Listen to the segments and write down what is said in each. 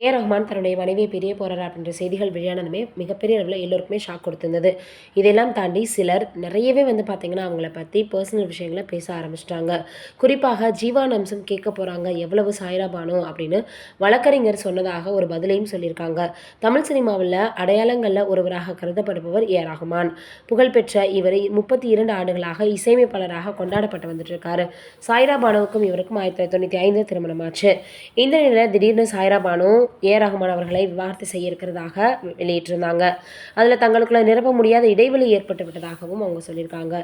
ரஹ்மான் தன்னுடைய மனைவியை பிரிய போறார் அப்படின்ற செய்திகள் வெளியானதுமே மிகப்பெரிய அளவில் எல்லோருக்குமே ஷாக் கொடுத்திருந்தது. இதெல்லாம் தாண்டி சிலர் நிறையவே பார்த்தீங்கன்னா, அவங்கள பற்றி பர்சனல் விஷயங்கள பேச ஆரம்பிச்சிட்டாங்க. குறிப்பாக ஜீவான் அம்சம் கேட்க போகிறாங்க எவ்வளவு சாய்ரா பானு அப்படின்னு வழக்கறிஞர் சொன்னதாக ஒரு பதிலையும் சொல்லியிருக்காங்க. தமிழ் சினிமாவில் அடையாளங்களில் ஒருவராக கருதப்படுபவர் ரஹ்மான். புகழ்பெற்ற இவர் 32 ஆண்டுகளாக இசையமைப்பாளராக கொண்டாடப்பட்டு வந்துட்டு இருக்காரு. சாய்ரா பானுவுக்கும் இவருக்கும் 1995 திருமணமாச்சு. இந்த நிலையில் திடீர்னு சாய்ரா பானு ரஹ்மான் அவர்களை விவாகரத்து செய்ய இருக்கிறதாக வெளியிட்டிருந்தாங்க. அதில் தங்களுக்குள்ள நிரப்ப முடியாத இடைவெளி ஏற்பட்டு விட்டதாகவும் அவங்க சொல்லியிருக்காங்க.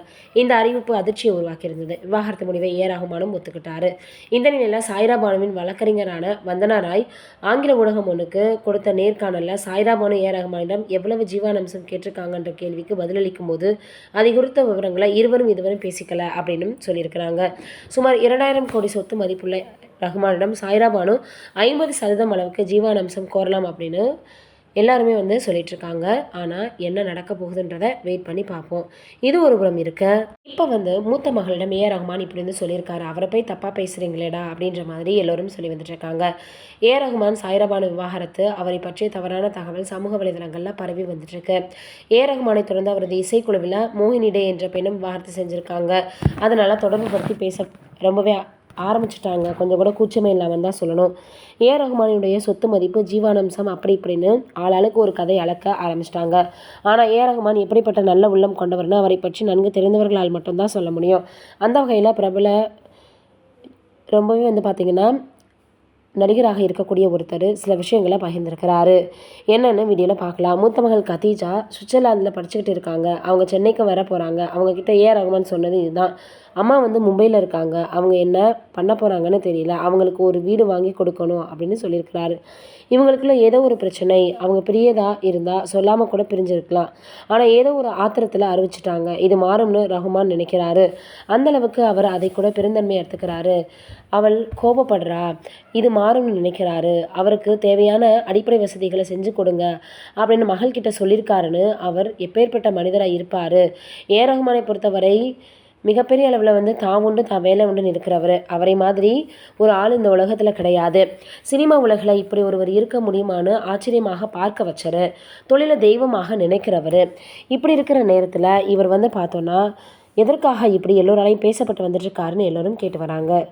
இந்த அறிவிப்பு அதிர்ச்சியை உருவாக்கியிருந்தது. விவாகரத்து முடிவை ரஹ்மானும் ஒத்துக்கிட்டாரு. இந்த நிலையில் சாய்ரா பானுவின் வழக்கறிஞரான வந்தனா ராய் ஆங்கில ஊடகம் ஒன்றுக்கு கொடுத்த நேர்காணலில் சாய்ரா பானு ரஹ்மானிடம் எவ்வளவு ஜீவானம்சம் கேட்டிருக்காங்கன்ற கேள்விக்கு பதிலளிக்கும் போது அதை குறித்த விவரங்களை இருவரும் இதுவரை பேசிக்கல அப்படின்னு சொல்லியிருக்கிறாங்க. சுமார் 2000 கோடி சொத்து மதிப்புள்ள ரஹ்மானிடம் சாய்ரா பானு 50% அளவுக்கு ஜீவானம்சம் கோரலாம் அப்படின்னு எல்லாருமே சொல்லிட்டு இருக்காங்க. ஆனால் என்ன நடக்க போகுதுன்றதை வெயிட் பண்ணி பார்ப்போம். இது ஒரு புறம் இருக்க, இப்போ மூத்த மகளிடம் ரஹ்மான் இப்படி சொல்லியிருக்காரு, அவரை போய் தப்பாக பேசுகிறீங்களேடா அப்படின்ற மாதிரி எல்லோரும் சொல்லி வந்துட்டு இருக்காங்க. ரஹ்மான் சாய்ரா பானு விவாகரத்து அவரை பற்றிய தவறான தகவல் சமூக வலைதளங்களில் பரவி வந்துட்டு இருக்கு. ரஹ்மானை தொடர்ந்து அவரது இசைக்குழுவில் மோகினி டே என்ற பெண்ணும் விவாகரத்து செஞ்சுருக்காங்க. அதனால தொடர்பு படுத்தி பேச ரொம்பவே ஆரம்பிச்சிட்டாங்க. கொஞ்சம் கூட கூச்சமே இல்லாமல் தான் சொல்லணும். ரஹ்மானுடைய சொத்து மதிப்பு ஜீவானம்சம் அப்படி இப்படின்னு ஆளாளுக்கு ஒரு கதை அளக்க ஆரம்பிச்சிட்டாங்க. ஆனால் ரஹ்மான் எப்படிப்பட்ட நல்ல உள்ளம் கொண்டவர்னு அவரை பற்றி நன்கு தெரிந்தவர்களால் மட்டும்தான் சொல்ல முடியும். அந்த வகையில் பிரபல ரொம்பவே பார்த்திங்கன்னா நடிகராக இருக்கக்கூடிய ஒருத்தர் சில விஷயங்களை பகிர்ந்திருக்கிறாரு. என்னென்னு வீடியோவில் பார்க்கலாம். மூத்த மகள் கதீஜா சுவிட்சர்லாந்தில் படிச்சுக்கிட்டு இருக்காங்க. அவங்க சென்னைக்கு வர போகிறாங்க. அவங்கக்கிட்ட ரஹ்மான் சொன்னது இதுதான், அம்மா மும்பையில் இருக்காங்க, அவங்க என்ன பண்ண போகிறாங்கன்னு தெரியல, அவங்களுக்கு ஒரு வீடு வாங்கி கொடுக்கணும் அப்படின்னு சொல்லியிருக்கிறாரு. இவங்களுக்குள்ள ஏதோ ஒரு பிரச்சனை, அவங்க பிரியதா இருந்தால் சொல்லாமல் கூட பிரிஞ்சிருக்கலாம். ஆனால் ஏதோ ஒரு ஆத்திரத்தில் அறிவிச்சிட்டாங்க. இது மாறும்னு ரஹ்மான் நினைக்கிறாரு. அந்தளவுக்கு அவர் அதை கூட பெருந்தன்மை எடுத்துக்கிறாரு. அவள் கோபப்படுறா, இது மாறும்னு நினைக்கிறாரு, அவருக்கு தேவையான அடிப்படை வசதிகளை செஞ்சு கொடுங்க அப்படின்னு மகள்கிட்ட சொல்லியிருக்காருன்னு அவர் எப்பேற்பட்ட மனிதராக இருப்பார். ரஹ்மானை பொறுத்தவரை மிகப்பெரிய அளவில் தான் உண்டு தான் வேலை உண்டுன்னு இருக்கிறவர். அவரை மாதிரி ஒரு ஆள் இந்த உலகத்தில் கிடையாது. சினிமா உலகில் இப்படி ஒருவர் இருக்க முடியுமான்னு ஆச்சரியமாக பார்க்க வச்சார். தொழிலை தெய்வமாக நினைக்கிறவர். இப்படி இருக்கிற நேரத்தில் இவர் பார்த்தோன்னா எதற்காக இப்படி எல்லோராலையும் பேசப்பட்டு வந்துட்டுருக்காருன்னு எல்லோரும் கேட்டு வராங்க.